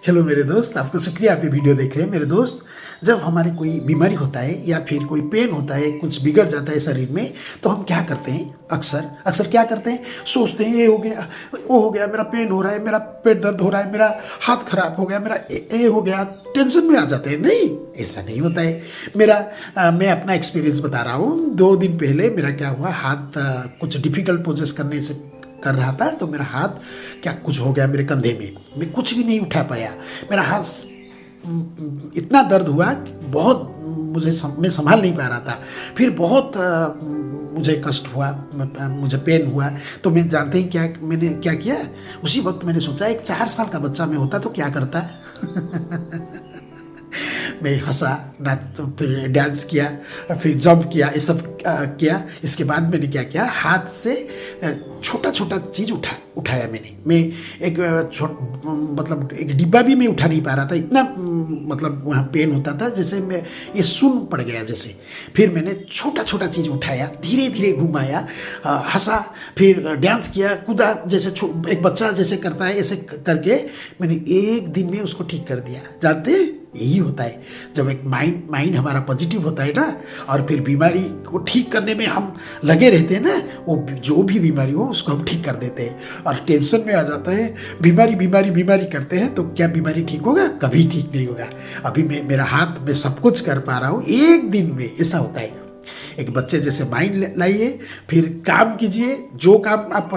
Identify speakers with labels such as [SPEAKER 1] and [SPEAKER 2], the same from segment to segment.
[SPEAKER 1] Hello मेरे दोस्त, आपका शुक्रिया आप ये वीडियो देख रहे हैं। मेरे दोस्त, जब हमारे कोई बीमारी होता है या फिर कोई पेन होता है, कुछ बिगड़ जाता है शरीर में, तो हम क्या करते हैं? अक्सर क्या करते हैं? सोचते हैं ये हो गया, वो हो गया, मेरा पेन हो रहा है, मेरा पेट दर्द हो रहा है, मेरा हाथ खराब हो गया, मेरा ये हो गया, टेंशन में आ जाते हैं। नहीं, ऐसा नहीं होता है। मैं अपना एक्सपीरियंस बता रहा हूँ। 2 दिन पहले मेरा क्या हुआ, हाथ कुछ डिफिकल्ट पोजेस करने से कर रहा था, तो मेरा हाथ क्या कुछ हो गया मेरे कंधे में। मैं कुछ भी नहीं उठा पाया। मेरा हाथ इतना दर्द हुआ कि बहुत मैं संभाल नहीं पा रहा था। फिर बहुत मुझे कष्ट हुआ, मुझे पेन हुआ। तो मैं जानते हैं क्या मैंने क्या किया? उसी वक्त मैंने सोचा, एक 4 साल का बच्चा मैं होता तो क्या करता है। मैं हंसा, नाच, तो फिर डांस किया, फिर जंप किया, ये सब किया। इसके बाद मैंने क्या किया, हाथ से छोटा छोटा चीज़ उठाया मैं एक मतलब एक डिब्बा भी मैं उठा नहीं पा रहा था। इतना मतलब वहाँ पेन होता था, जैसे मैं ये सुन पड़ गया जैसे। फिर मैंने छोटा छोटा चीज़ उठाया, धीरे धीरे घुमाया, हंसा, फिर डांस किया, कूदा, जैसे एक बच्चा जैसे करता है, ऐसे करके मैंने 1 दिन में उसको ठीक कर दिया। जानते हैं, यही होता है जब एक माइंड हमारा पॉजिटिव होता है ना, और फिर बीमारी को ठीक करने में हम लगे रहते हैं ना, वो जो भी बीमारी हो उसको हम ठीक कर देते हैं। और टेंशन में आ जाता है, बीमारी करते हैं, तो क्या बीमारी ठीक होगा? कभी ठीक नहीं होगा। अभी मेरा हाथ में सब कुछ कर पा रहा हूँ 1 दिन में। ऐसा होता है। एक बच्चे जैसे माइंड लाइए, फिर काम कीजिए। जो काम आप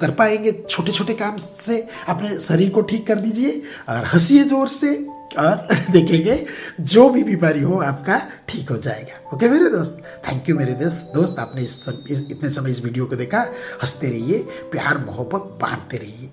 [SPEAKER 1] कर पाएंगे, छोटे छोटे काम से अपने शरीर को ठीक कर दीजिए, और हंसिए जोर से, और देखेंगे जो भी बीमारी हो आपका ठीक हो जाएगा। ओके मेरे दोस्त, थैंक यू मेरे दोस्त। आपने इतने समय इस वीडियो को देखा। हंसते रहिए, प्यार मोहब्बत बांटते रहिए।